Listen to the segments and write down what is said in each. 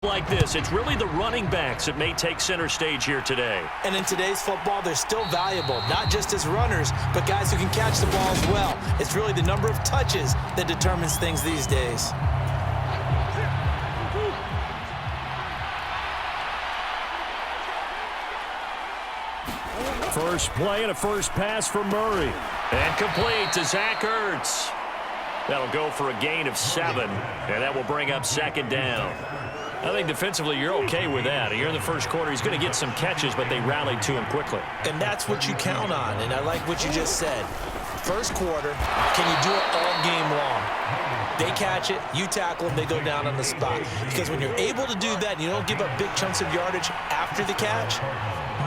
Like this, it's really the running backs that may take center stage here today. And in today's football, they're still valuable, not just as runners, but guys who can catch the ball as well. It's really the number of touches that determines things these days. First play and a first pass for Murray. And complete to Zach Ertz. That'll go for a gain of 7, and that will bring up second down. I think defensively you're okay with that. Here in the first quarter, he's going to get some catches, but they rallied to him quickly. And that's what you count on, and I like what you just said. First quarter, can you do it all game long? They catch it, you tackle them, they go down on the spot. Because when you're able to do that and you don't give up big chunks of yardage after the catch,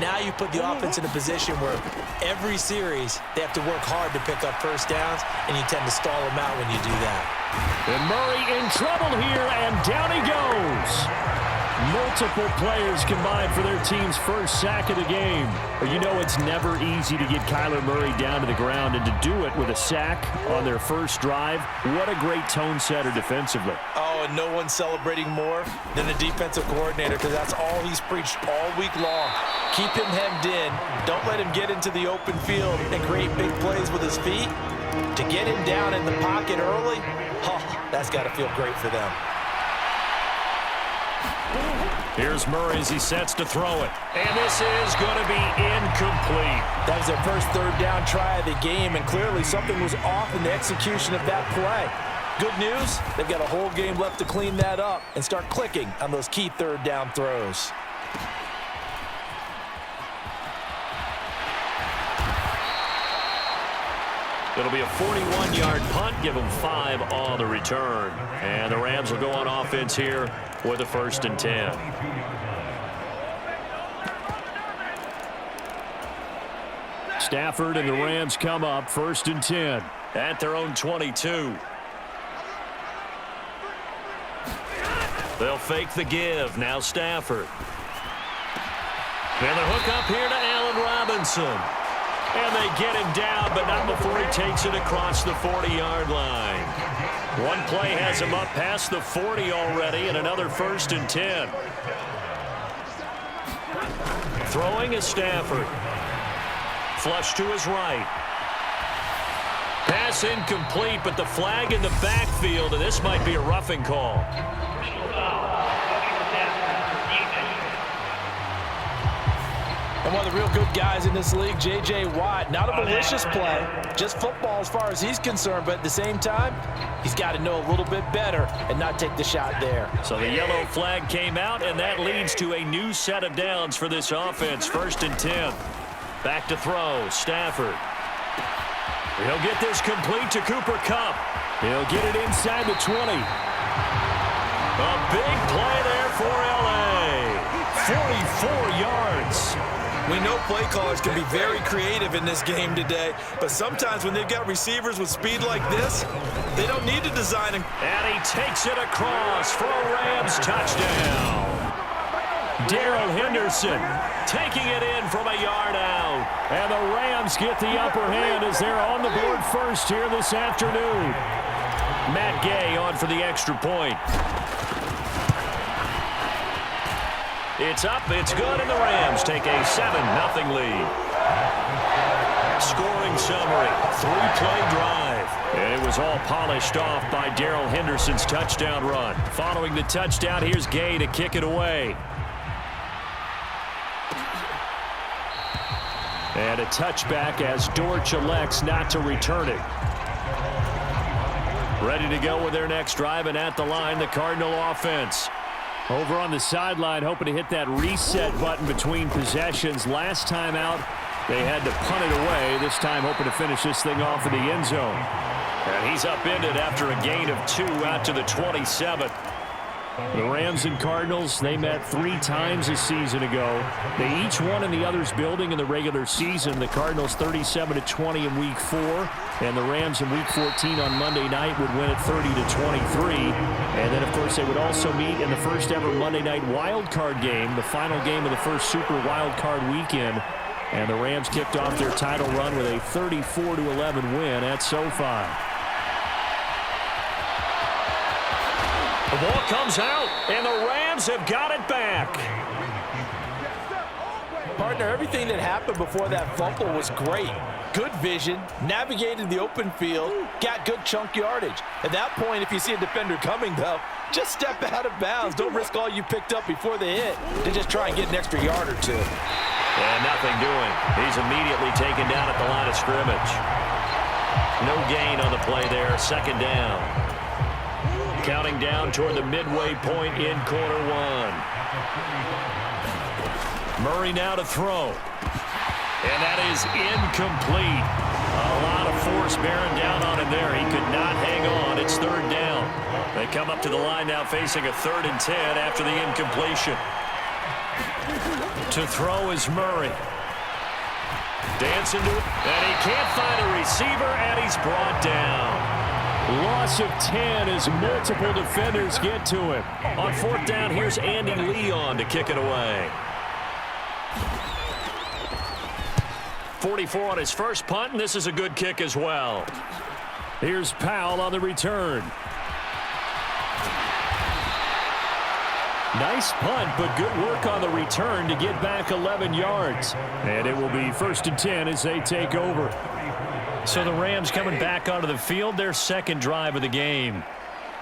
now you put the offense in a position where every series they have to work hard to pick up first downs, and you tend to stall them out when you do that. And Murray in trouble here, and down he goes. Multiple players combined for their team's first sack of the game. You know it's never easy to get Kyler Murray down to the ground, and to do it with a sack on their first drive, what a great tone setter defensively. Oh, and no one's celebrating more than the defensive coordinator, because that's all he's preached all week long. Keep him hemmed in. Don't let him get into the open field and create big plays with his feet. To get him down in the pocket early, that's got to feel great for them. Here's Murray as he sets to throw it. And this is going to be incomplete. That was their first third down try of the game, and clearly something was off in the execution of that play. Good news, they've got a whole game left to clean that up and start clicking on those key third down throws. It'll be a 41-yard punt, give them 5 on the return. And the Rams will go on offense here with a 1st and 10. Stafford and the Rams come up 1st and 10. At their own 22. They'll fake the give. Now Stafford. And the hook up here to Allen Robinson. And they get him down, but not before he takes it across the 40-yard line. One play has him up past the 40 already, and another 1st and 10. Throwing is Stafford. Flush to his right. Pass incomplete, but the flag in the backfield, and this might be a roughing call. And one of the real good guys in this league, J.J. Watt, not a malicious play, just football as far as he's concerned, but at the same time, he's got to know a little bit better and not take the shot there. So the yellow flag came out, and that leads to a new set of downs for this offense. 1st and 10. Back to throw, Stafford. He'll get this complete to Cooper Kupp. He'll get it inside the 20. A big play there for L.A. 44 yards. We know play callers can be very creative in this game today, but sometimes when they've got receivers with speed like this, they don't need to design them. And he takes it across for a Rams touchdown. Darrell Henderson taking it in from a yard out. And the Rams get the upper hand as they're on the board first here this afternoon. Matt Gay on for the extra point. It's up, it's good, and the Rams take a 7-0 lead. Scoring summary, 3-play drive. And it was all polished off by Darrell Henderson's touchdown run. Following the touchdown, here's Gay to kick it away. And a touchback as Dortch elects not to return it. Ready to go with their next drive, and at the line, the Cardinal offense. Over on the sideline, hoping to hit that reset button between possessions. Last time out, they had to punt it away. This time, hoping to finish this thing off in the end zone. And he's upended after a gain of 2 out to the 27. The Rams and Cardinals, they met 3 times a season ago. They each won in the other's building in the regular season. The Cardinals 37-20 in Week 4, and the Rams in Week 14 on Monday night would win it 30-23. And then, of course, they would also meet in the first ever Monday night wild card game, the final game of the first Super Wild Card weekend. And the Rams kicked off their title run with a 34-11 win at SoFi. ball comes out, and the Rams have got it back. Partner, everything that happened before that fumble was great. Good vision, navigated the open field, got good chunk yardage. At that point, if you see a defender coming, though, just step out of bounds. Don't risk all you picked up before the hit to just try and get an extra yard or two. And nothing doing. He's immediately taken down at the line of scrimmage. No gain on the play there. Second down. Counting down toward the midway point in quarter one. Murray now to throw. And that is incomplete. A lot of force bearing down on him there. He could not hang on. It's third down. They come up to the line now facing a 3rd and 10 after the incompletion. To throw is Murray. Dancing to it. And he can't find a receiver, and he's brought down. Loss of 10 as multiple defenders get to him. On 4th down, here's Andy Leon to kick it away. 44 on his first punt, and this is a good kick as well. Here's Powell on the return. Nice punt, but good work on the return to get back 11 yards. And it will be 1st and 10 as they take over. So the Rams coming back onto the field, their second drive of the game.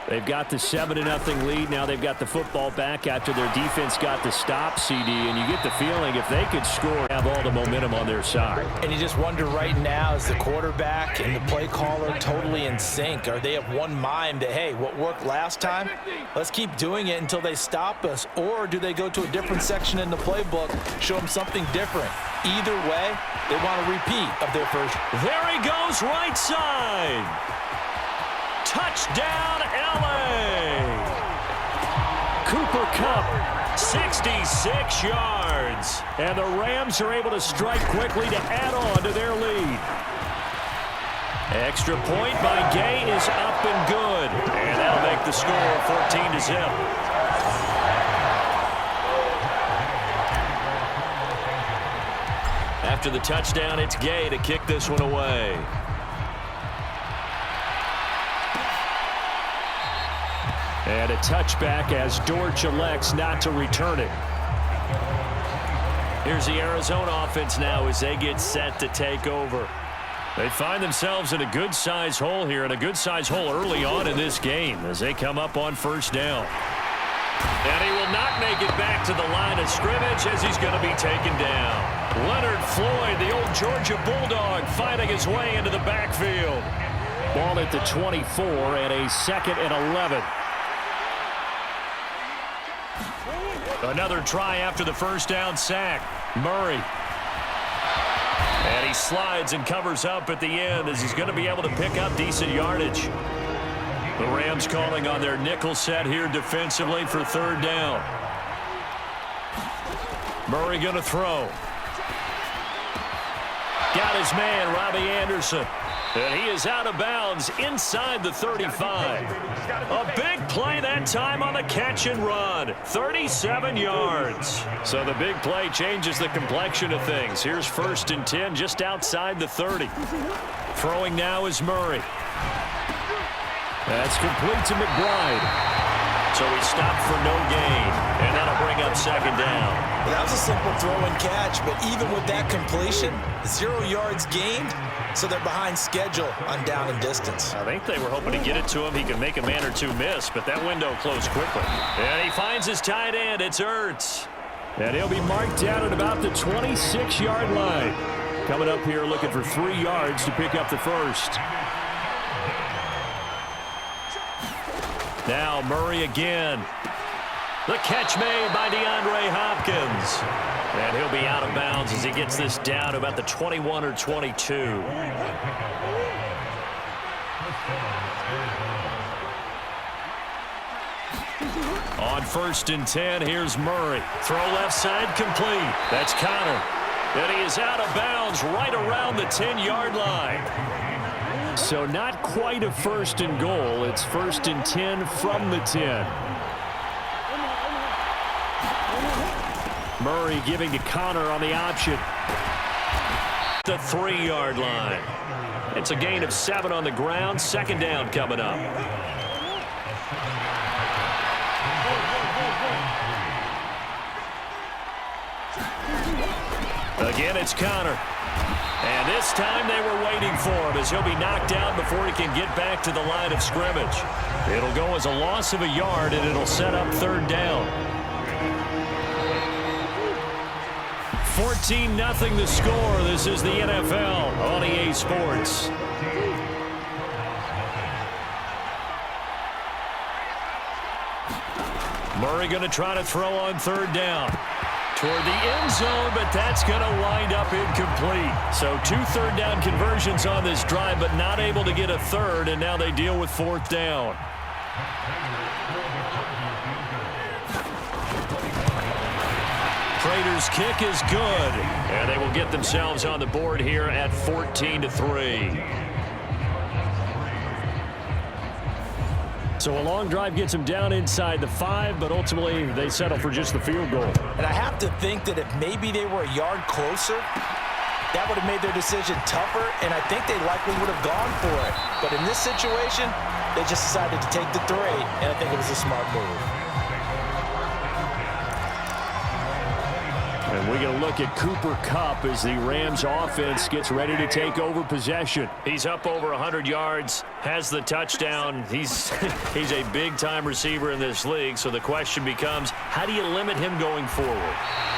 They've got the 7-0 lead. Now they've got the football back after their defense got the stop, CD. And you get the feeling if they could score, have all the momentum on their side. And you just wonder right now, is the quarterback and the play caller totally in sync? Are they of one mind that, hey, what worked last time, let's keep doing it until they stop us? Or do they go to a different section in the playbook, show them something different? Either way, they want a repeat of their first. There he goes, right side. Touchdown, L.A. Cooper Kupp, 66 yards. And the Rams are able to strike quickly to add on to their lead. Extra point by Gay is up and good. And that'll make the score 14-0. After the touchdown, it's Gay to kick this one away. And a touchback as Dortch elects not to return it. Here's the Arizona offense now as they get set to take over. They find themselves in a good-sized hole here, and a good-sized hole early on in this game as they come up on 1st down. And he will not make it back to the line of scrimmage as he's going to be taken down. Leonard Floyd, the old Georgia Bulldog, fighting his way into the backfield. Ball at the 24 and a 2nd and 11. Another try after the first down sack. Murray. And he slides and covers up at the end as he's going to be able to pick up decent yardage. The Rams calling on their nickel set here defensively for 3rd down. Murray going to throw. Got his man, Robbie Anderson. And he is out of bounds inside the 35. A big play that time on the catch and run. 37 yards. So the big play changes the complexion of things. Here's 1st and 10 just outside the 30. Throwing now is Murray. That's complete to McBride. So he stopped for no gain. And that'll bring up 2nd down. Well, that was a simple throw and catch, but even with that completion, 0 yards gained. So they're behind schedule on down and distance. I think they were hoping to get it to him. He could make a man or two miss, but that window closed quickly. And he finds his tight end. It's Ertz. And he'll be marked down at about the 26-yard line. Coming up here looking for 3 yards to pick up the first. Now Murray again. The catch made by DeAndre Hopkins. And he'll be out of bounds as he gets this down to about the 21 or 22. On 1st and 10, here's Murray. Throw left side complete. That's Connor. And he is out of bounds right around the 10-yard line. So not quite a 1st and goal. It's 1st and 10 from the 10. Murray giving to Connor on the option. The 3-yard line. It's a gain of 7 on the ground. 2nd down coming up. Again, it's Connor. And this time they were waiting for him as he'll be knocked out before he can get back to the line of scrimmage. It'll go as a loss of a yard, and it'll set up third down. 14-0 the score. This is the NFL on EA Sports. Murray going to try to throw on third down toward the end zone, but that's going to wind up incomplete. So 2 third-down conversions on this drive, but not able to get a third, and now they deal with fourth down. Prater's kick is good, and they will get themselves on the board here at 14-3. So a long drive gets them down inside the 5, but ultimately they settle for just the field goal. And I have to think that if maybe they were a yard closer, that would have made their decision tougher, and I think they likely would have gone for it. But in this situation, they just decided to take the 3, and I think it was a smart move. And we're going to look at Cooper Kupp as the Rams offense gets ready to take over possession. He's up over 100 yards, has the touchdown. He's a big-time receiver in this league, so the question becomes, how do you limit him going forward?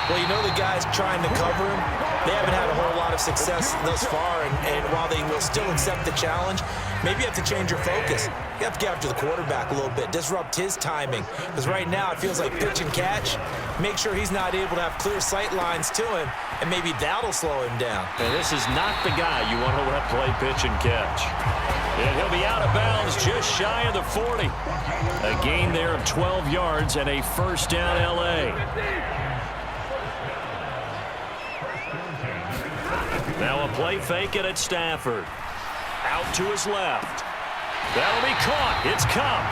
Well, you know the guys trying to cover him, they haven't had a whole lot of success thus far, and while they will still accept the challenge, maybe you have to change your focus. You have to get after the quarterback a little bit, disrupt his timing, because right now it feels like pitch and catch. Make sure he's not able to have clear sight lines to him, and maybe that'll slow him down. And this is not the guy you want to let play pitch and catch. And he'll be out of bounds just shy of the 40. A gain there of 12 yards and a first down L.A. Now a play fake it at Stafford. Out to his left. That'll be caught. It's Kupp.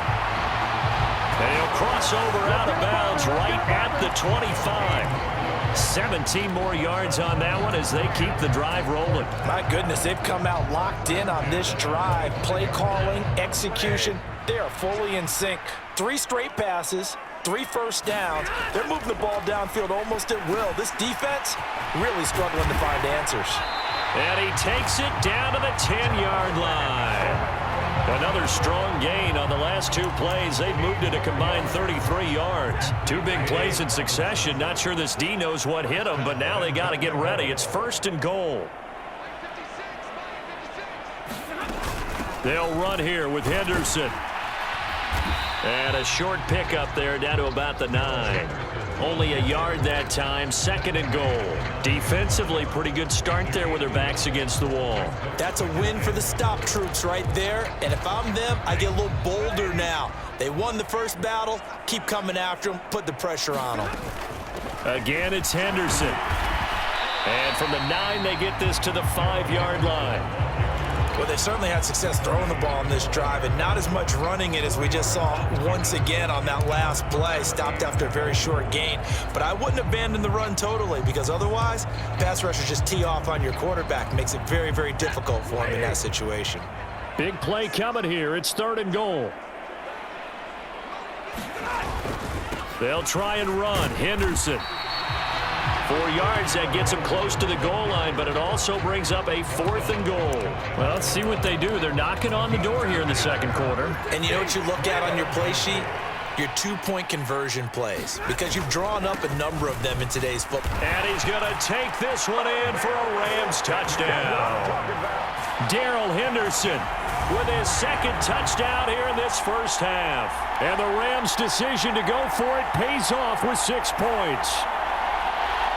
And he'll cross over out of bounds right at the 25. 17 more yards on that one as they keep the drive rolling. My goodness, they've come out locked in on this drive. Play calling, execution, they are fully in sync. 3 straight passes, 3 first downs. They're moving the ball downfield almost at will. This defense really struggling to find answers. And he takes it down to the 10-yard line. Another strong gain on the last 2 plays. They've moved it a combined 33 yards. 2 big plays in succession. Not sure this D knows what hit them, but now they got to get ready. It's first and goal. They'll run here with Henderson. And a short pickup there down to about the 9. Only a yard that time, second and goal. Defensively, pretty good start there with their backs against the wall. That's a win for the stop troops right there. And if I'm them, I get a little bolder now. They won the first battle. Keep coming after them. Put the pressure on them. Again, it's Henderson. And from the 9, they get this to the 5-yard line. Well, they certainly had success throwing the ball on this drive, and not as much running it as we just saw once again on that last play. Stopped after a very short gain. But I wouldn't abandon the run totally, because otherwise, pass rushers just tee off on your quarterback. Makes it very, very difficult for him in that situation. Big play coming here. It's third and goal. They'll try and run. Henderson. 4 yards, that gets them close to the goal line, but it also brings up a 4th and goal. Well, let's see what they do. They're knocking on the door here in the second quarter. And you know what you look at on your play sheet? Your 2-point conversion plays, because you've drawn up a number of them in today's football. And he's going to take this one in for a Rams touchdown. Darrell Henderson with his second touchdown here in this first half. And the Rams' decision to go for it pays off with 6 points.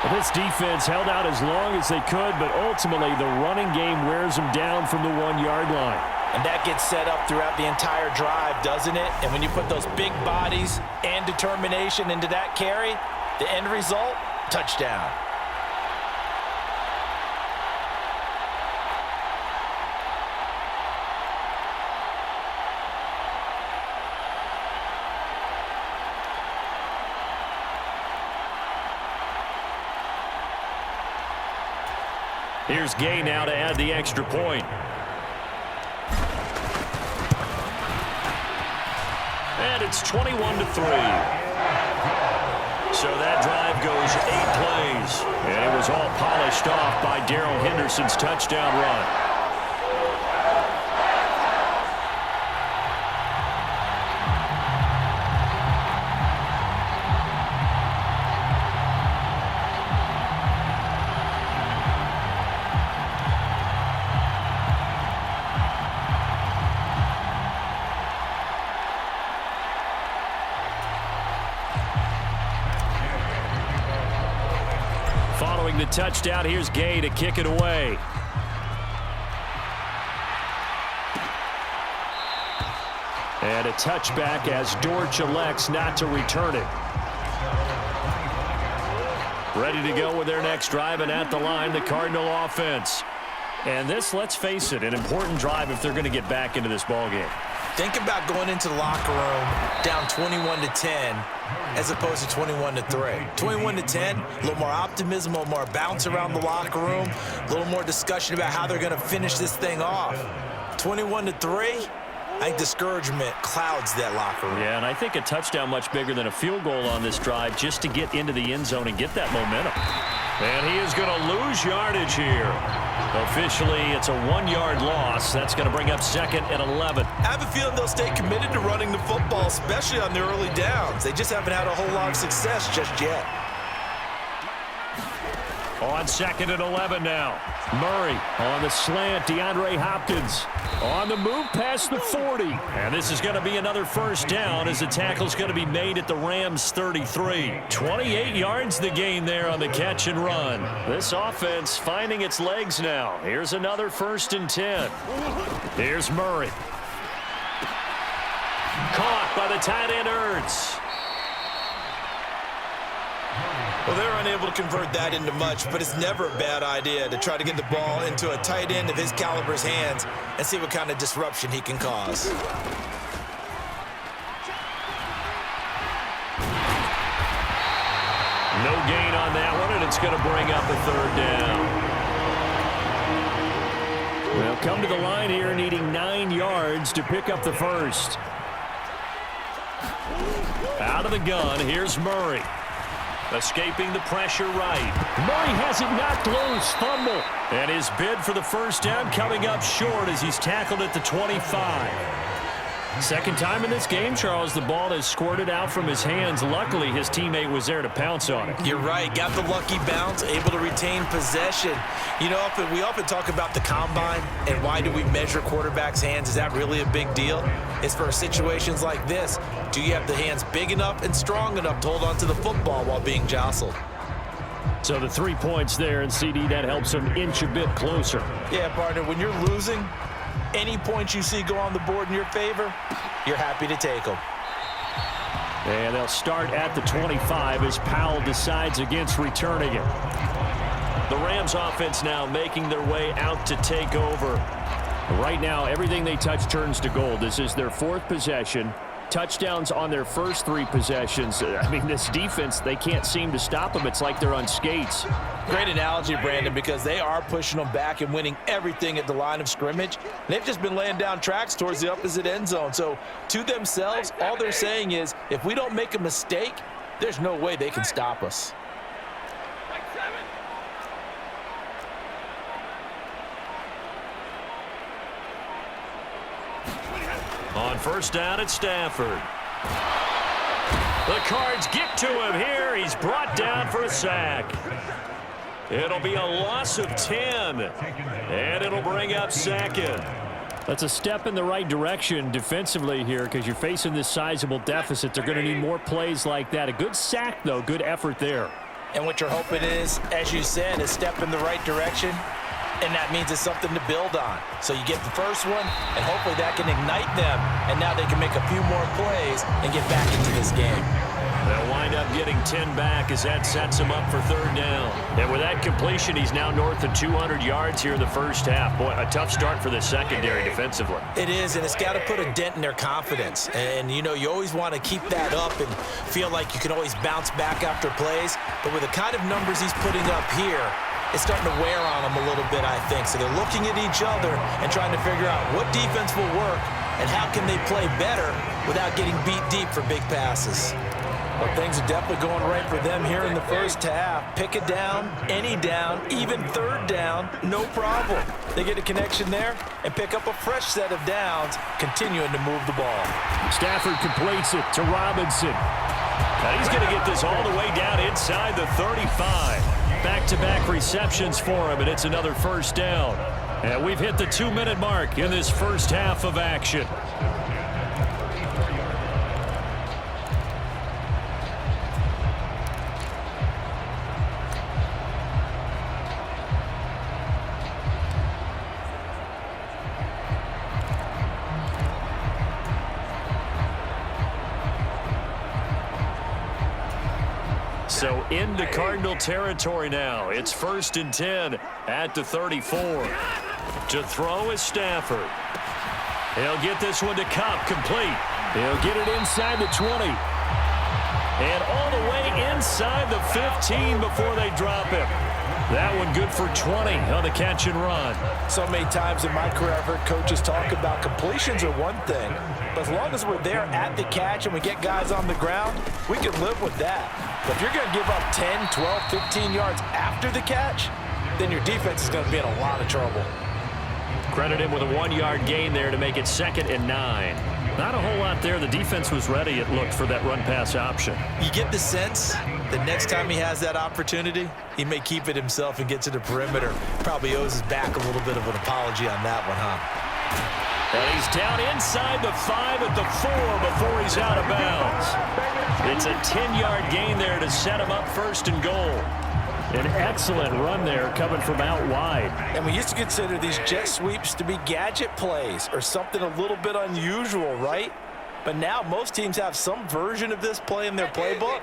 Well, this defense held out as long as they could, but ultimately the running game wears them down from the 1-yard line. And that gets set up throughout the entire drive, doesn't it? And when you put those big bodies and determination into that carry, the end result, touchdown. Here's Gay now to add the extra point. And it's 21-3. So that drive goes 8 plays. And it was all polished off by Darrell Henderson's touchdown run. Following the touchdown, here's Gay to kick it away. And a touchback as Dortch elects not to return it. Ready to go with their next drive, and at the line, the Cardinal offense. And this, let's face it, an important drive if they're going to get back into this ballgame. Think about going into the locker room down 21-10 as opposed to 21-3. 21-10, a little more optimism, a little more bounce around the locker room, a little more discussion about how they're going to finish this thing off. 21-3, I think discouragement clouds that locker room. Yeah, and I think a touchdown much bigger than a field goal on this drive just to get into the end zone and get that momentum. And he is going to lose yardage here. Officially, it's a 1-yard loss. That's going to bring up 2nd and 11. I have a feeling they'll stay committed to running the football, especially on their early downs. They just haven't had a whole lot of success just yet. On 2nd and 11 now. Murray on the slant. DeAndre Hopkins on the move past the 40. And this is going to be another first down as the tackle's going to be made at the Rams' 33. 28 yards the gain there on the catch and run. This offense finding its legs now. Here's another 1st and 10. Here's Murray. Caught by the tight end Ertz. Well, they're unable to convert that into much, but it's never a bad idea to try to get the ball into a tight end of his caliber's hands and see what kind of disruption he can cause. No gain on that one, and it's going to bring up a 3rd down. They'll come to the line here needing 9 yards to pick up the first. Out of the gun, here's Murray. Escaping the pressure right. Murray has it knocked loose. Fumble. And his bid for the first down coming up short as he's tackled at the 25. Second time in this game, Charles, the ball has squirted out from his hands. Luckily, his teammate was there to pounce on it. You're right. Got the lucky bounce, able to retain possession. You know, we often talk about the combine and why do we measure quarterbacks' hands. Is that really a big deal? It's for situations like this. Do you have the hands big enough and strong enough to hold on to the football while being jostled? So the 3 points there, and CD, that helps him inch a bit closer. Yeah, partner, when you're losing, any points you see go on the board in your favor, you're happy to take them. And they'll start at the 25 as Powell decides against returning it. The Rams offense now making their way out to take over. Right now, everything they touch turns to gold. This is their 4th possession. Touchdowns on their first 3 possessions. I mean, this defense, they can't seem to stop them. It's like they're on skates. Great analogy, Brandon, because they are pushing them back and winning everything at the line of scrimmage. They've just been laying down tracks towards the opposite end zone. So to themselves, all they're saying is, if we don't make a mistake, there's no way they can stop us. On first down at Stafford. The Cards get to him here. He's brought down for a sack. It'll be a loss of 10. And it'll bring up 2nd. That's a step in the right direction defensively here because you're facing this sizable deficit. They're going to need more plays like that. A good sack, though. Good effort there. And what you're hoping is, as you said, a step in the right direction. And that means it's something to build on. So you get the first one, and hopefully that can ignite them. And now they can make a few more plays and get back into this game. They'll wind up getting 10 back as that sets him up for 3rd down. And with that completion, he's now north of 200 yards here in the first half. Boy, a tough start for the secondary defensively. It is, and it's got to put a dent in their confidence. And, you know, you always want to keep that up and feel like you can always bounce back after plays. But with the kind of numbers he's putting up here, it's starting to wear on them a little bit, I think. So they're looking at each other and trying to figure out what defense will work and how can they play better without getting beat deep for big passes. Well, things are definitely going right for them here in the first half. Pick a down, any down, even third down, no problem. They get a connection there and pick up a fresh set of downs, continuing to move the ball. Stafford completes it to Robinson. Now he's going to get this all the way down inside the 35. Back-to-back receptions for him, and it's another first down. And we've hit the 2-minute mark in this first half of action. So into Cardinal territory now. It's 1st and 10 at the 34. To throw is Stafford. He'll get this one to Cup, complete. He'll get it inside the 20. And all the way inside the 15 before they drop him. That one good for 20 on the catch and run. So many times in my career I've heard coaches talk about completions are one thing, but as long as we're there at the catch and we get guys on the ground, we can live with that. But if you're going to give up 10, 12, 15 yards after the catch, then your defense is going to be in a lot of trouble. Credit him with a 1-yard gain there to make it 2nd and 9. Not a whole lot there. The defense was ready, it looked, for that run-pass option. You get the sense that next time he has that opportunity, he may keep it himself and get to the perimeter. Probably owes his back a little bit of an apology on that one, huh? And he's down inside the 5 at the 4 before he's out of bounds. It's a 10-yard gain there to set him up 1st and goal. An excellent run there coming from out wide. And we used to consider these jet sweeps to be gadget plays or something a little bit unusual, right? But now most teams have some version of this play in their playbook,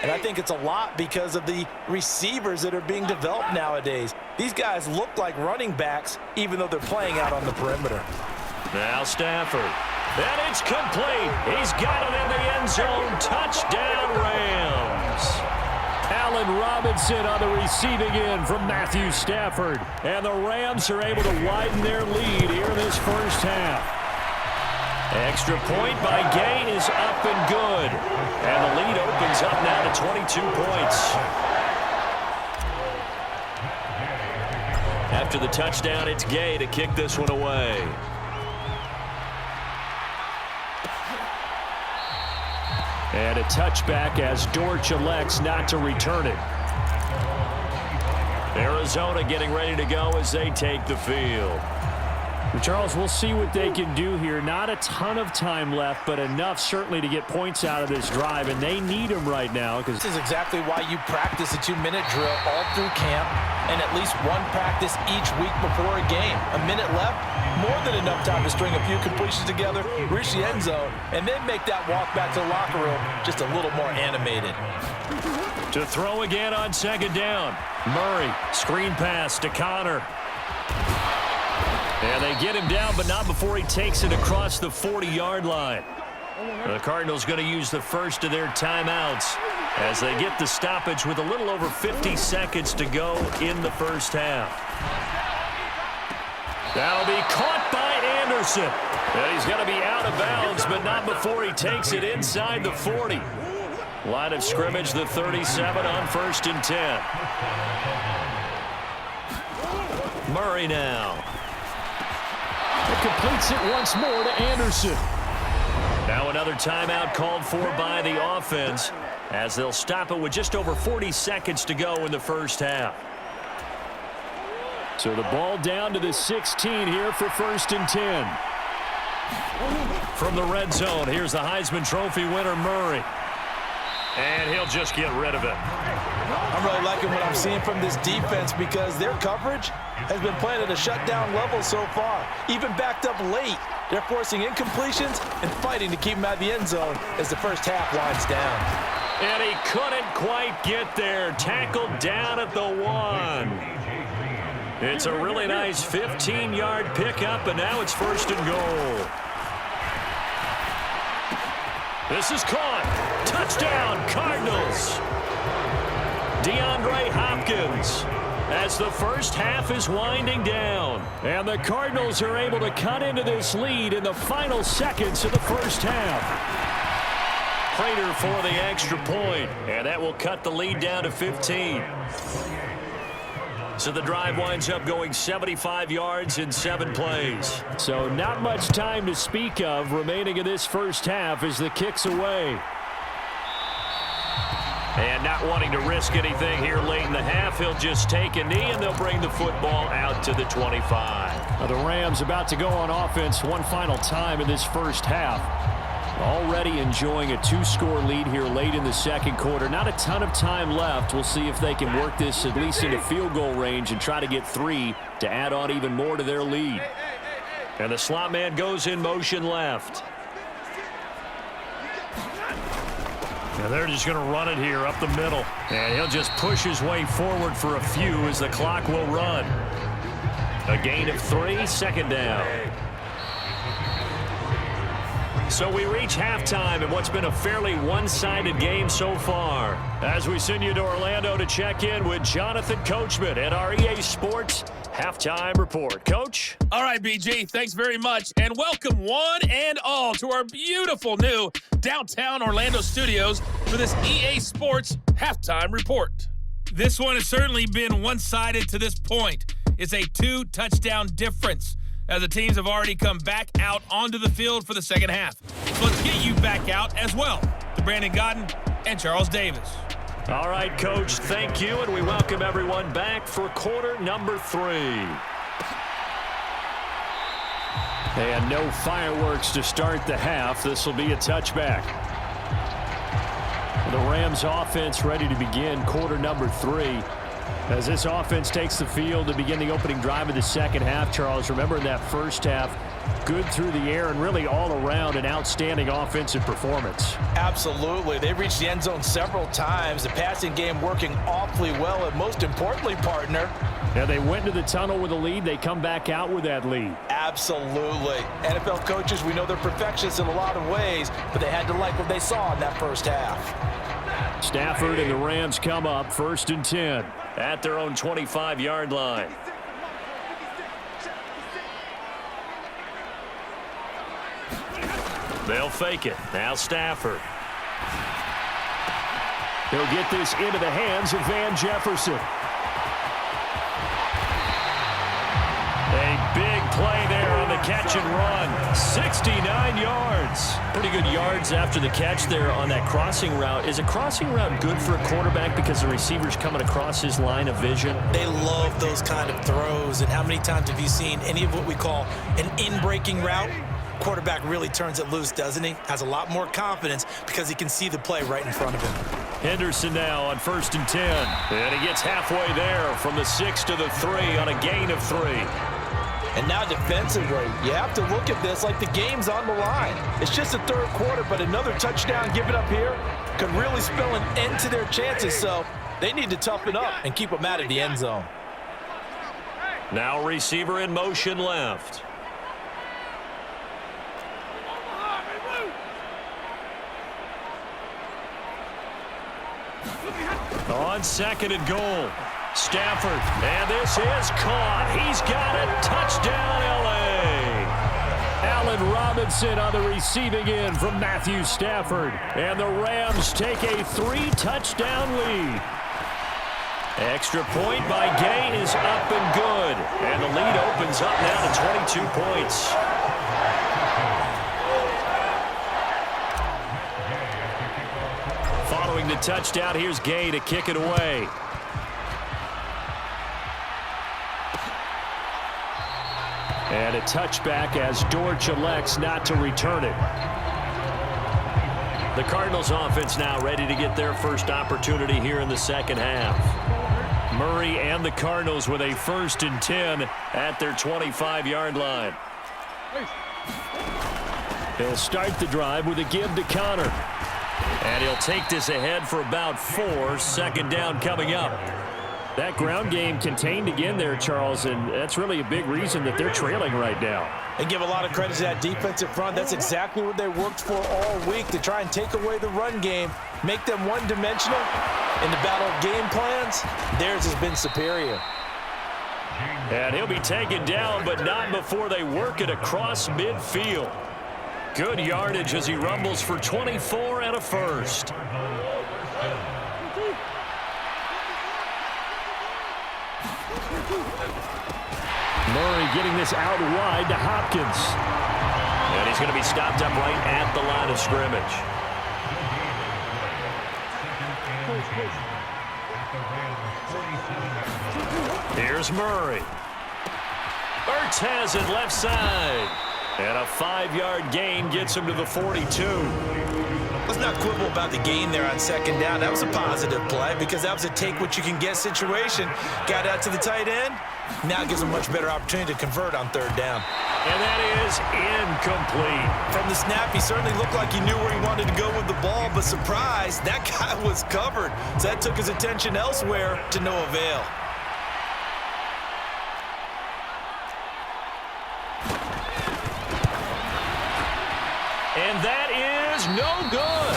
and I think it's a lot because of the receivers that are being developed nowadays. These guys look like running backs even though they're playing out on the perimeter. Now Stafford. And it's complete. He's got it in the end zone. Touchdown, Rams. Allen Robinson on the receiving end from Matthew Stafford. And the Rams are able to widen their lead here in this first half. Extra point by Gay is up and good. And the lead opens up now to 22 points. After the touchdown, it's Gay to kick this one away. And a touchback as Dortch elects not to return it. Arizona getting ready to go as they take the field. Charles, we'll see what they can do here. Not a ton of time left, but enough certainly to get points out of this drive, and they need them right now. This is exactly why you practice a 2-minute drill all through camp and at least one practice each week before a game. A minute left, more than enough time to string a few completions together, reach the end zone, and then make that walk back to the locker room just a little more animated. To throw again on 2nd down. Murray, screen pass to Connor. And they get him down, but not before he takes it across the 40-yard line. The Cardinals going to use the first of their timeouts as they get the stoppage with a little over 50 seconds to go in the first half. That'll be caught by Anderson. And he's going to be out of bounds, but not before he takes it inside the 40. Line of scrimmage, the 37 on 1st and 10. Murray now. It completes it once more to Anderson. Now another timeout called for by the offense as they'll stop it with just over 40 seconds to go in the first half. So the ball down to the 16 here for 1st and 10. From the red zone, here's the Heisman Trophy winner, Murray. And he'll just get rid of it. I'm really liking what I'm seeing from this defense because their coverage has been playing at a shutdown level so far. Even backed up late, they're forcing incompletions and fighting to keep him out of the end zone as the first half winds down. And he couldn't quite get there. Tackled down at the 1. It's a really nice 15-yard pickup, and now it's 1st and goal. This is caught. Touchdown, Cardinals. DeAndre Hopkins as the first half is winding down. And the Cardinals are able to cut into this lead in the final seconds of the first half. Prater for the extra point, and that will cut the lead down to 15. So the drive winds up going 75 yards in 7 plays. So not much time to speak of remaining in this first half as the kick's away. And not wanting to risk anything here late in the half, he'll just take a knee, and they'll bring the football out to the 25. Now the Rams about to go on offense one final time in this first half. Already enjoying a 2-score lead here late in the second quarter. Not a ton of time left. We'll see if they can work this at least into field goal range and try to get 3 to add on even more to their lead. And the slot man goes in motion left. Now they're just going to run it here up the middle. And he'll just push his way forward for a few as the clock will run. A gain of 3, 2nd down. So we reach halftime in what's been a fairly one-sided game so far. As we send you to Orlando to check in with Jonathan Coachman at our EA Sports Halftime Report. Coach? All right, BG, thanks very much. And welcome one and all to our beautiful new downtown Orlando studios for this EA Sports Halftime Report. This one has certainly been one-sided to this point. It's a 2-touchdown difference, as the teams have already come back out onto the field for the second half. So let's get you back out as well to Brandon Godden and Charles Davis. All right, Coach, thank you, and we welcome everyone back for quarter number 3. And no fireworks to start the half. This will be a touchback. The Rams offense ready to begin quarter number 3. As this offense takes the field to begin the opening drive of the second half, Charles, remember in that first half, good through the air and really all around an outstanding offensive performance. Absolutely. They reached the end zone several times. The passing game working awfully well, and most importantly, partner. Yeah, they went into the tunnel with a lead. They come back out with that lead. Absolutely. NFL coaches, we know they're perfectionists in a lot of ways, but they had to like what they saw in that first half. Stafford and the Rams come up 1st and 10. At their own 25-yard line. They'll fake it. Now Stafford. He'll get this into the hands of Van Jefferson. A big play there on the catch and run. 69 yards. Pretty good yards after the catch there on that crossing route. Is a crossing route good for a quarterback because the receiver's coming across his line of vision? They love those kind of throws. And how many times have you seen any of what we call an in-breaking route? Quarterback really turns it loose, doesn't he? Has a lot more confidence because he can see the play right in front of him. Henderson now on 1st and 10. And he gets halfway there from the 6 to the 3 on a gain of 3. And now defensively, you have to look at this like the game's on the line. It's just the third quarter, but another touchdown given up here could really spell an end to their chances. So they need to toughen up and keep them out of the end zone. Now receiver in motion left. On 2nd and goal. Stafford, and this is caught. He's got it. Touchdown, L.A. Allen Robinson on the receiving end from Matthew Stafford. And the Rams take a 3-touchdown lead. Extra point by Gay is up and good. And the lead opens up now to 22 points. Following the touchdown, here's Gay to kick it away. And a touchback as Dortch elects not to return it. The Cardinals offense now ready to get their first opportunity here in the second half. Murray and the Cardinals with a 1st and 10 at their 25-yard line. He'll start the drive with a give to Connor. And he'll take this ahead for about 4. 2nd down coming up. That ground game contained again there, Charles, and that's really a big reason that they're trailing right now. And give a lot of credit to that defensive front. That's exactly what they worked for all week, to try and take away the run game, make them one-dimensional. In the battle of game plans, theirs has been superior. And he'll be taken down, but not before they work it across midfield. Good yardage as he rumbles for 24 and a first. Murray getting this out wide to Hopkins. And he's going to be stopped up right at the line of scrimmage. Here's Murray. Ertz has it left side. And a 5-yard gain gets him to the 42. Let's not quibble about the gain there on second down. That was a positive play because that was a take-what-you-can-get situation. Got out to the tight end. Now it gives him a much better opportunity to convert on third down. And that is incomplete. From the snap, he certainly looked like he knew where he wanted to go with the ball, but surprise, that guy was covered. So that took his attention elsewhere to no avail. And that is no good.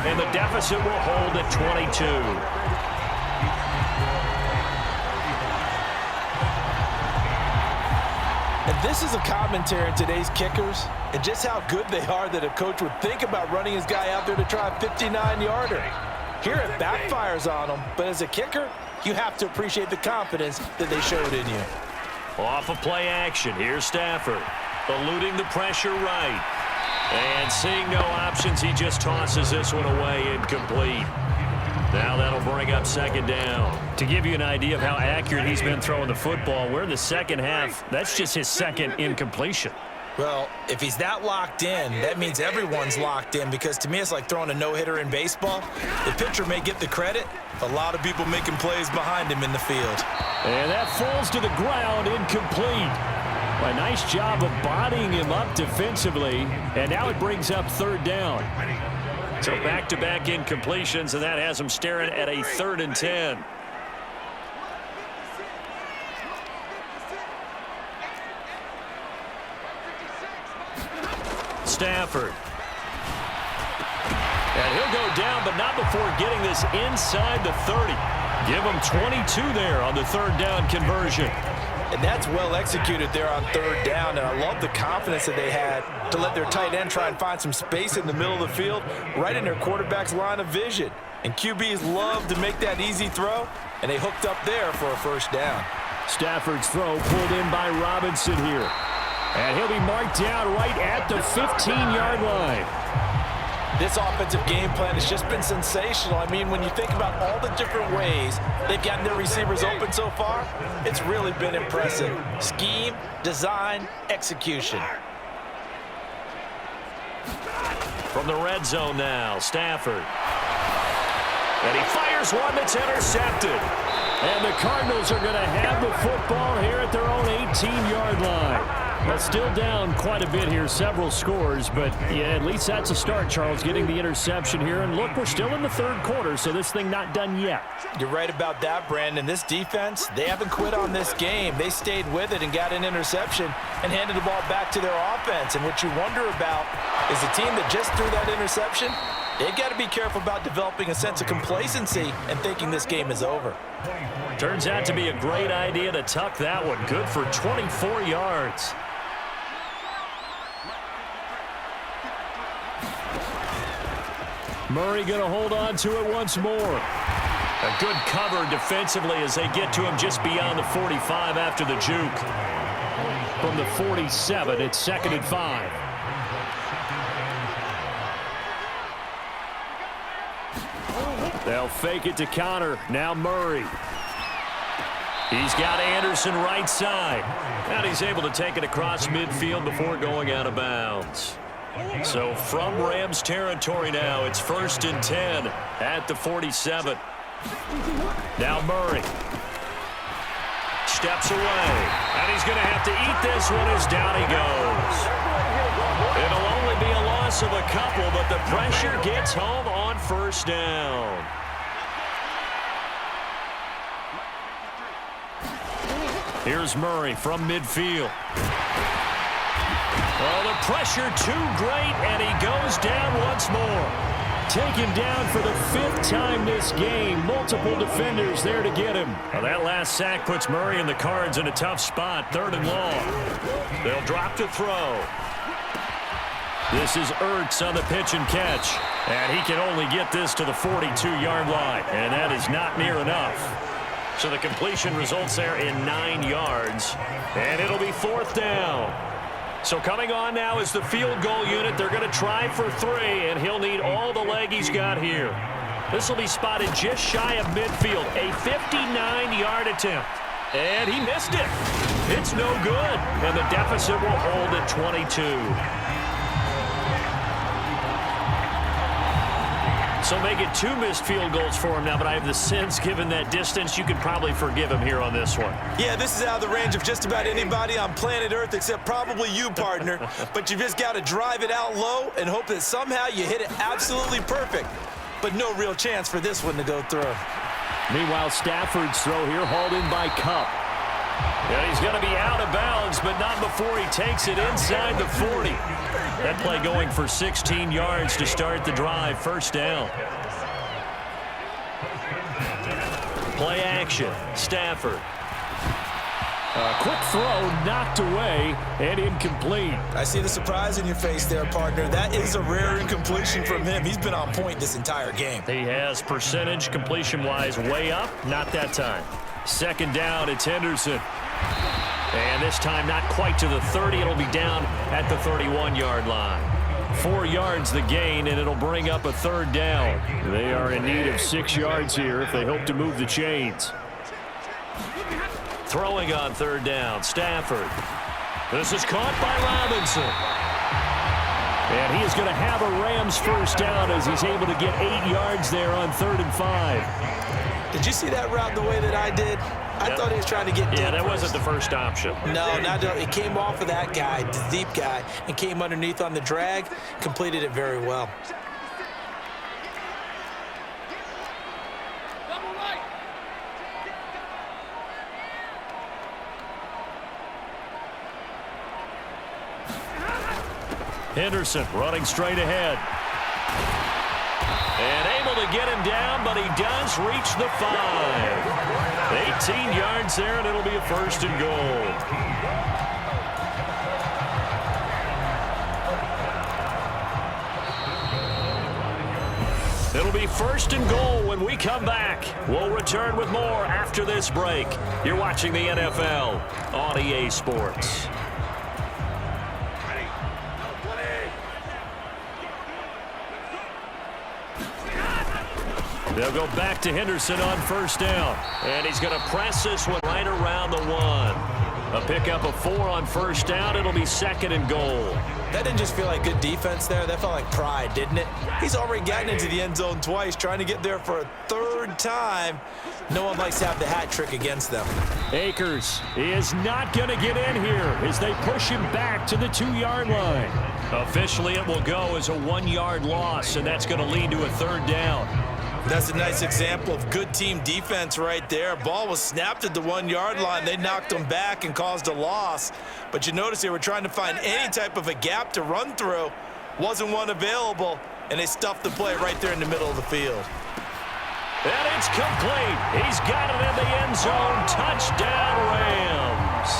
And the deficit will hold at 22. And this is a commentary on today's kickers and just how good they are that a coach would think about running his guy out there to try a 59-yarder. Here it backfires on him, but as a kicker, you have to appreciate the confidence that they showed in you. Off of play action, here's Stafford. Eluding the pressure right. And seeing no options, he just tosses this one away incomplete. Now that'll bring up second down. To give you an idea of how accurate he's been throwing the football, we're in the second half. That's just his second incompletion. Well, if he's that locked in, that means everyone's locked in because to me it's like throwing a no-hitter in baseball. The pitcher may get the credit. A lot of people making plays behind him in the field. And that falls to the ground, incomplete. A nice job of bodying him up defensively, and now it brings up third down. So back-to-back incompletions, and that has him staring at a 3rd and 10. Stafford. And he'll go down, but not before getting this inside the 30. Give him 22 there on the 3rd down conversion. And that's well executed there on 3rd down, and I love the confidence that they had to let their tight end try and find some space in the middle of the field, right in their quarterback's line of vision. And QBs love to make that easy throw, and they hooked up there for a 1st down. Stafford's throw pulled in by Robinson here. And he'll be marked down right at the 15-yard line. This offensive game plan has just been sensational. I mean, when you think about all the different ways they've gotten their receivers open so far, it's really been impressive. Scheme, design, execution. From the red zone now, Stafford. And he fires one that's intercepted. And the Cardinals are going to have the football here at their own 18-yard line. Well, still down quite a bit here, several scores, but yeah, at least that's a start, Charles, getting the interception here. And look, we're still in the 3rd quarter, so this thing not done yet. You're right about that, Brandon. This defense, they haven't quit on this game. They stayed with it and got an interception and handed the ball back to their offense. And what you wonder about is the team that just threw that interception, they've got to be careful about developing a sense of complacency and thinking this game is over. Turns out to be a great idea to tuck that one. Good for 24 yards. Murray going to hold on to it once more. A good cover defensively as they get to him just beyond the 45 after the juke. From the 47, it's 2nd and 5. They'll fake it to Connor. Now Murray. He's got Anderson right side. And he's able to take it across midfield before going out of bounds. So from Rams territory now, it's 1st and 10 at the 47. Now Murray. Steps away. And he's going to have to eat this one as down he goes. It'll only be a loss of a couple, but the pressure gets home on 1st down. Here's Murray from midfield. Oh, the pressure too great, and he goes down once more. Taken down for the 5th time this game. Multiple defenders there to get him. Well, that last sack puts Murray and the Cards in a tough spot, 3rd and long. They'll drop to throw. This is Ertz on the pitch and catch. And he can only get this to the 42-yard line. And that is not near enough. So the completion results there in 9 yards. And it'll be 4th down. So coming on now is the field goal unit. They're going to try for 3, and he'll need all the leg he's got here. This will be spotted just shy of midfield. A 59-yard attempt. And he missed it. It's no good. And the deficit will hold at 22. So make it 2 missed field goals for him now, but I have the sense, given that distance, you could probably forgive him here on this one. Yeah, this is out of the range of just about anybody on planet Earth except probably you, partner. But you just got to drive it out low and hope that somehow you hit it absolutely perfect. But no real chance for this one to go through. Meanwhile, Stafford's throw here hauled in by Kupp. Yeah, he's going to be out of bounds, but not before he takes it inside the 40. That play going for 16 yards to start the drive. 1st down. Play action. Stafford. A quick throw knocked away and incomplete. I see the surprise in your face there, partner. That is a rare incompletion from him. He's been on point this entire game. He has percentage completion-wise way up. Not that time. 2nd down, it's Henderson. And this time not quite to the 30. It'll be down at the 31-yard line. 4 yards the gain, and it'll bring up a 3rd down. They are in need of 6 yards here if they hope to move the chains. Throwing on 3rd down, Stafford. This is caught by Robinson. And he is going to have a Rams 1st down as he's able to get 8 yards there on 3rd and 5. Did you see that route the way that I did? I thought he was trying to get deep. Yeah, that first. wasn't the first option. No, not it came off of that guy, the deep guy, and came underneath on the drag, completed it very well. Henderson running straight ahead. And able to get him down, but he does reach the 5. 18 yards there, and it'll be a 1st and goal. It'll be 1st and goal when we come back. We'll return with more after this break. You're watching the NFL on EA Sports. They'll go back to Henderson on 1st down. And he's going to press this one right around the 1. A pickup of 4 on 1st down. It'll be 2nd and goal. That didn't just feel like good defense there. That felt like pride, didn't it? He's already gotten into the end zone twice, trying to get there for a 3rd time. No one likes to have the hat trick against them. Akers is not going to get in here as they push him back to the 2-yard line. Officially, it will go as a 1-yard loss, and that's going to lead to a 3rd down. That's a nice example of good team defense right there. Ball was snapped at the 1-yard line. They knocked them back and caused a loss. But you notice they were trying to find any type of a gap to run through. Wasn't one available, and they stuffed the play right there in the middle of the field. And it's complete. He's got it in the end zone. Touchdown, Rams.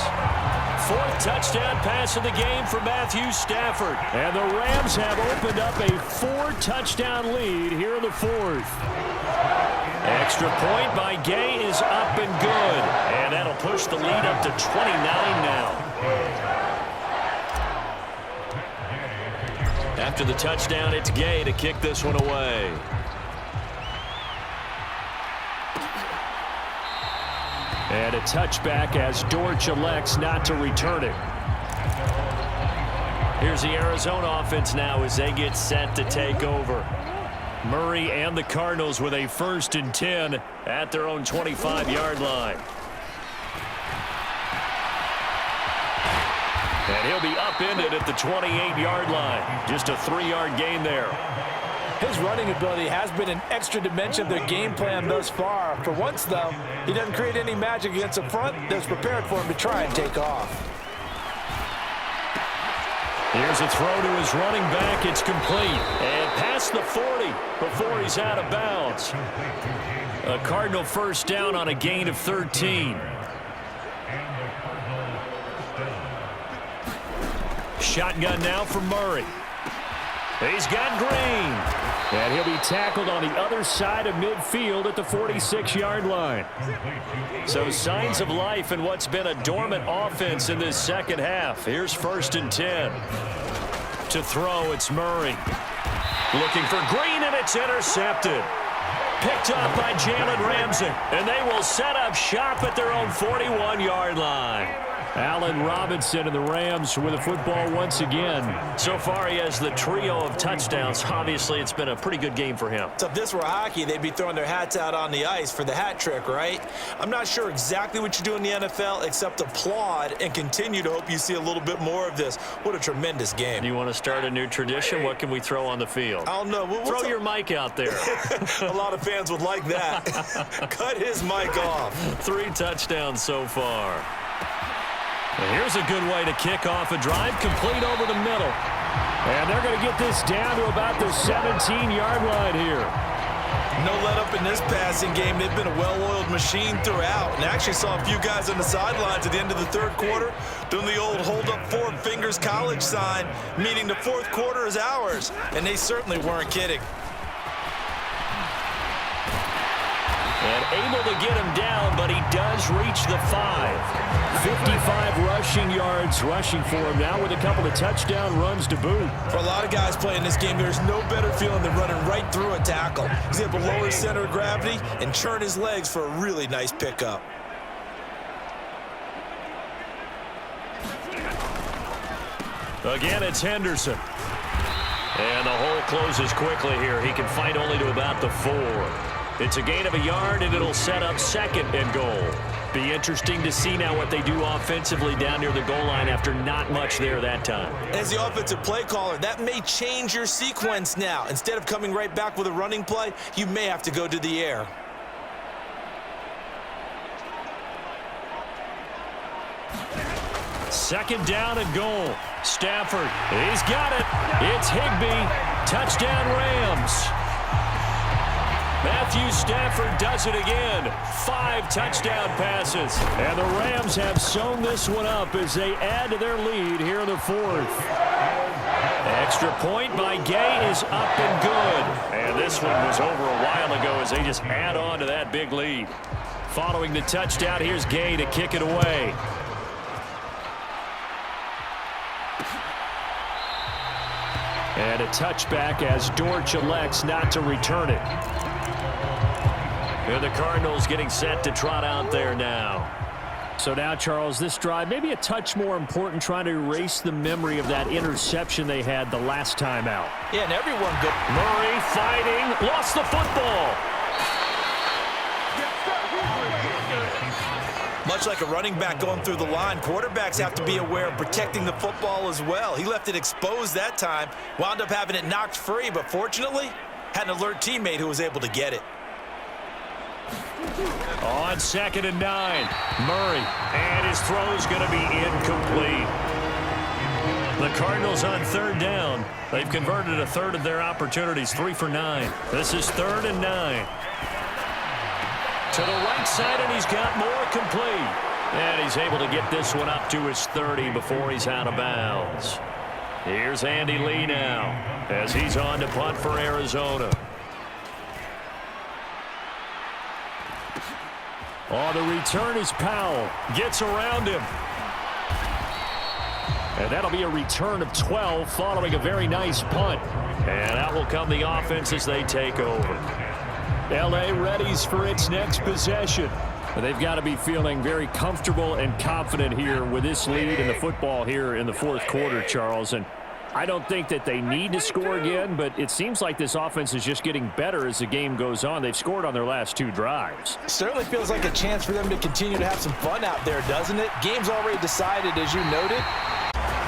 4th touchdown pass of the game for Matthew Stafford. And the Rams have opened up a 4-touchdown lead here in the 4th. Extra point by Gay is up and good. And that'll push the lead up to 29 now. After the touchdown, it's Gay to kick this one away. And a touchback as Dortch elects not to return it. Here's the Arizona offense now as they get set to take over. Murray and the Cardinals with a 1st and 10 at their own 25-yard line. And he'll be upended at the 28-yard line. Just a 3-yard gain there. His running ability has been an extra dimension of their game plan thus far. For once, though, he doesn't create any magic against the front that's prepared for him to try and take off. Here's a throw to his running back. It's complete. And past the 40 before he's out of bounds. A Cardinal 1st down on a gain of 13. Shotgun now for Murray. He's got Green. And he'll be tackled on the other side of midfield at the 46-yard line. So signs of life in what's been a dormant offense in this second half. Here's 1st and 10. To throw, it's Murray. Looking for Green, and it's intercepted. Picked up by Jalen Ramsey. And they will set up shop at their own 41-yard line. Allen Robinson and the Rams with the football once again. So far, he has the trio of touchdowns. Obviously, it's been a pretty good game for him. So if this were hockey, they'd be throwing their hats out on the ice for the hat trick, right? I'm not sure exactly what you do in the NFL except applaud and continue to hope you see a little bit more of this. What a tremendous game. You want to start a new tradition? What can we throw on the field? I don't know. Throw your mic out there. A lot of fans would like that. Cut his mic off. 3 touchdowns so far. And here's a good way to kick off a drive, complete over the middle. And they're going to get this down to about the 17-yard line here. No let up in this passing game. They've been a well-oiled machine throughout. And I actually saw a few guys on the sidelines at the end of the third quarter doing the old hold up 4 fingers college sign, meaning the fourth quarter is ours. And they certainly weren't kidding. And able to get him down, but he does reach the 5. 55 rushing yards rushing for him now with a couple of touchdown runs to boot. For a lot of guys playing this game, there's no better feeling than running right through a tackle. He's able to lower his center of gravity and churn his legs for a really nice pickup. Again, it's Henderson. And the hole closes quickly here. He can fight only to about the 4. It's a gain of a yard, and it'll set up 2nd and goal. Be interesting to see now what they do offensively down near the goal line after not much there that time. As the offensive play caller, that may change your sequence now. Instead of coming right back with a running play, you may have to go to the air. Second down and goal. Stafford, he's got it. It's Higbee. Touchdown Rams. Matthew Stafford does it again. 5 touchdown passes. And the Rams have sewn this one up as they add to their lead here in the 4th. Extra point by Gay is up and good. And this one was over a while ago as they just add on to that big lead. Following the touchdown, here's Gay to kick it away. And a touchback as Dortch elects not to return it. And the Cardinals getting set to trot out there now. So now, Charles, this drive maybe a touch more important, trying to erase the memory of that interception they had the last time out. Yeah, and everyone good. Murray fighting, lost the football. Much like a running back going through the line, quarterbacks have to be aware of protecting the football as well. He left it exposed that time, wound up having it knocked free, but fortunately, had an alert teammate who was able to get it. On 2nd and 9, Murray, and his throw's going to be incomplete. The Cardinals on 3rd down. They've converted a 1/3 of their opportunities, 3 for 9. This is 3rd and 9. To the right side, and he's got more complete. And he's able to get this one up to his 30 before he's out of bounds. Here's Andy Lee now as he's on to punt for Arizona. Oh, the return is Powell. Gets around him. And that'll be a return of 12 following a very nice punt. And out will come the offense as they take over. L.A. readies for its next possession. They've got to be feeling very comfortable and confident here with this lead in the football here in the 4th quarter, Charles. And I don't think that they need to score again, but it seems like this offense is just getting better as the game goes on. They've scored on their last 2 drives. Certainly feels like a chance for them to continue to have some fun out there, doesn't it? Game's already decided, as you noted.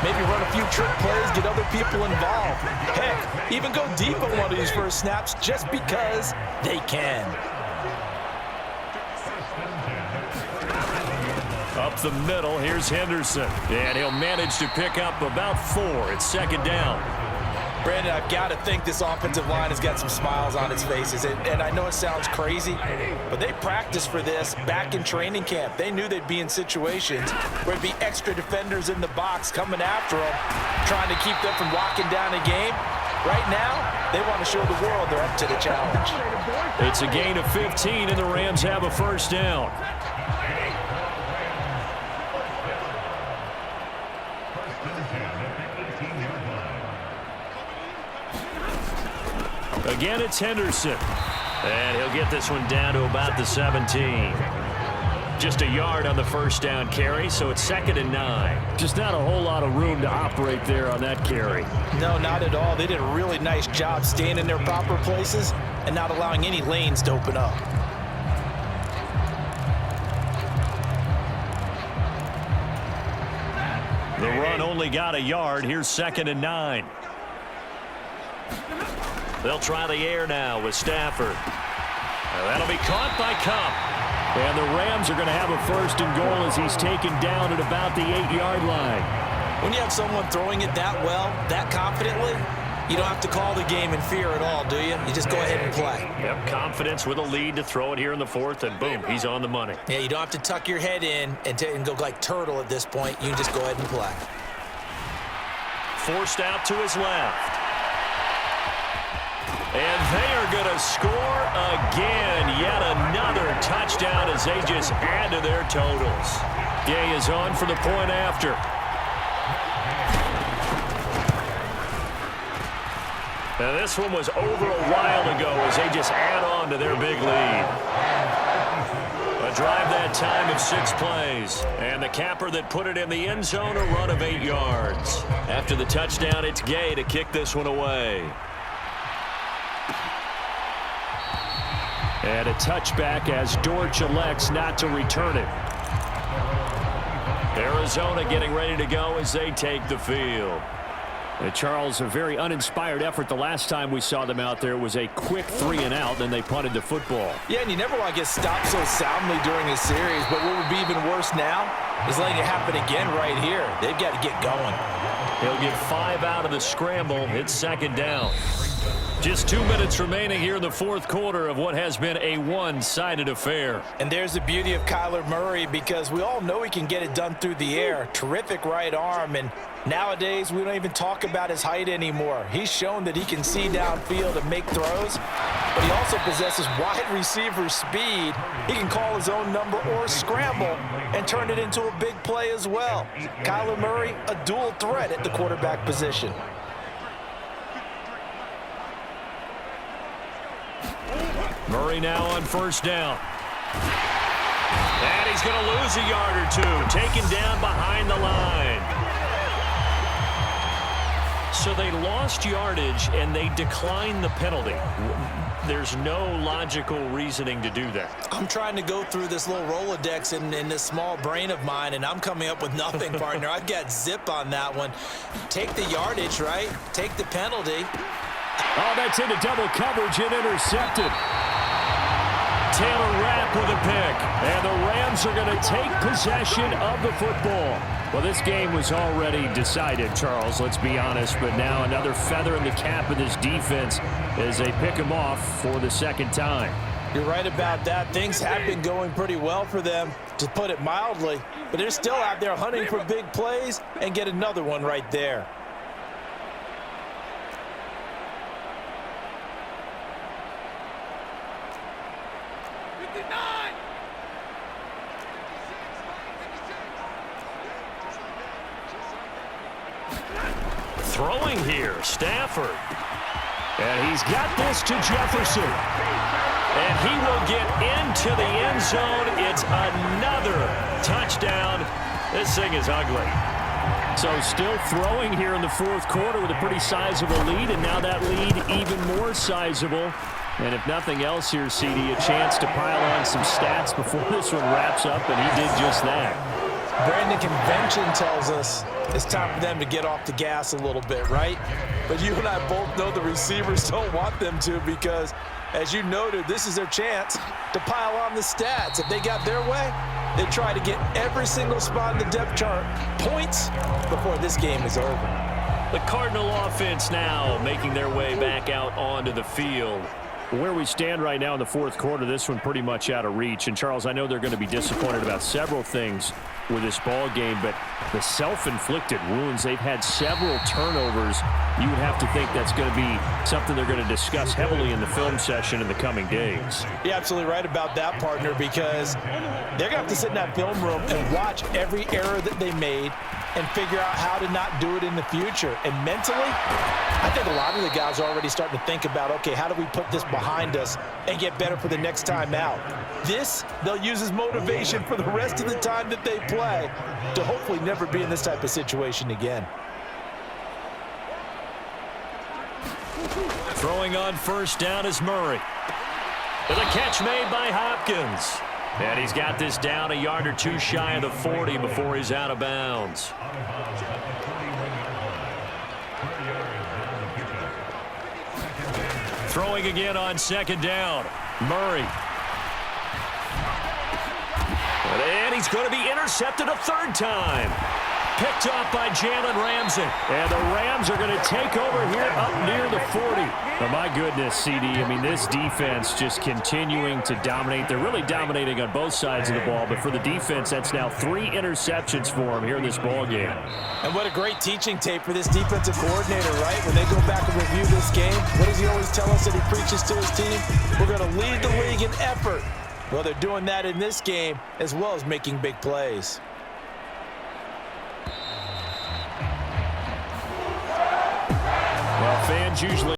Maybe run a few trick plays, get other people involved. Heck, even go deep on one of these first snaps just because they can. Up the middle, here's Henderson. And he'll manage to pick up about 4. It's 2nd down. Brandon, I've got to think this offensive line has got some smiles on its faces. And I know it sounds crazy, but they practiced for this back in training camp. They knew they'd be in situations where there'd be extra defenders in the box coming after them, trying to keep them from locking down a game. Right now, they want to show the world they're up to the challenge. It's a gain of 15, and the Rams have a first down. Again, it's Henderson. And he'll get this one down to about the 17. Just a yard on the first down carry, so it's 2nd and 9. Just not a whole lot of room to operate there on that carry. No, not at all. They did a really nice job staying in their proper places and not allowing any lanes to open up. The run only got a yard. Here's 2nd and 9. They'll try the air now with Stafford. That'll be caught by Cup. And the Rams are going to have a 1st and goal as he's taken down at about the 8-yard line. When you have someone throwing it that well, that confidently, you don't have to call the game in fear at all, do you? You just go ahead and play. Yep, confidence with a lead to throw it here in the 4th, and boom, he's on the money. Yeah, you don't have to tuck your head in and go like turtle at this point. You can just go ahead and play. Forced out to his left. And they are going to score again. Yet another touchdown as they just add to their totals. Gay is on for the point after. Now this one was over a while ago as they just add on to their big lead. A drive that time of 6 plays. And the capper that put it in the end zone, a run of 8 yards. After the touchdown, it's Gay to kick this one away. And a touchback as Dortch elects not to return it. Arizona getting ready to go as they take the field. Charles, a very uninspired effort. The last time we saw them out there was a quick 3-and-out, then they punted the football. Yeah, and you never want to get stopped so soundly during a series, but what would be even worse now is letting it happen again right here. They've got to get going. He'll get 5 out of the scramble. It's 2nd down. Just 2 minutes remaining here in the 4th quarter of what has been a one-sided affair. And there's the beauty of Kyler Murray, because we all know he can get it done through the air. Terrific right arm, and nowadays we don't even talk about his height anymore. He's shown that he can see downfield and make throws, but he also possesses wide receiver speed. He can call his own number or scramble and turn it into a big play as well. Kyler Murray, a dual threat at the quarterback position. Murray now on 1st down. And he's going to lose a yard or 2. Taken down behind the line. So they lost yardage and they declined the penalty. There's no logical reasoning to do that. I'm trying to go through this little Rolodex in this small brain of mine, and I'm coming up with nothing, partner. I've got zip on that one. Take the yardage, right? Take the penalty. Oh, that's into double coverage and intercepted. Taylor Rapp with a pick. And the Rams are going to take possession of the football. Well, this game was already decided, Charles, let's be honest. But now another feather in the cap of this defense as they pick him off for the 2nd time. You're right about that. Things have been going pretty well for them, to put it mildly. But they're still out there hunting for big plays and get another one right there. Throwing here, Stafford. And he's got this to Jefferson. And he will get into the end zone. It's another touchdown. This thing is ugly. So still throwing here in the 4th quarter with a pretty sizable lead, and now that lead even more sizable. And if nothing else here, CD, a chance to pile on some stats before this one wraps up, and he did just that. Brandon, convention tells us it's time for them to get off the gas a little bit, right? But you and I both know the receivers don't want them to, because, as you noted, this is their chance to pile on the stats. If they got their way, they try to get every single spot in the depth chart points before this game is over. The Cardinal offense now making their way back out onto the field. Where we stand right now in the fourth quarter, this one pretty much out of reach. And, Charles, I know they're going to be disappointed about several things with this ball game, but the self-inflicted wounds, they've had several turnovers. You would have to think that's going to be something they're going to discuss heavily in the film session in the coming days. You're absolutely right about that, partner, because they're going to have to sit in that film room and watch every error that they made and figure out how to not do it in the future. And mentally, I think a lot of the guys are already starting to think about, okay, how do we put this behind us and get better for the next time out? This, they'll use as motivation for the rest of the time that they play to hopefully never be in this type of situation again. Throwing on first down is Murray. With a catch made by Hopkins. And he's got this down a yard or two shy of the 40 before he's out of bounds. Throwing again on second down. Murray. And he's going to be intercepted a third time. Picked off by Jalen Ramsey. And the Rams are going to take over here up near the 40. Oh, my goodness, CD. I mean, this defense just continuing to dominate. They're really dominating on both sides of the ball, but for the defense, that's now 3 interceptions for them here in this ball game. And what a great teaching tape for this defensive coordinator, right? When they go back and review this game, what does he always tell us that he preaches to his team? We're going to lead the league in effort. Well, they're doing that in this game as well as making big plays. Well, fans usually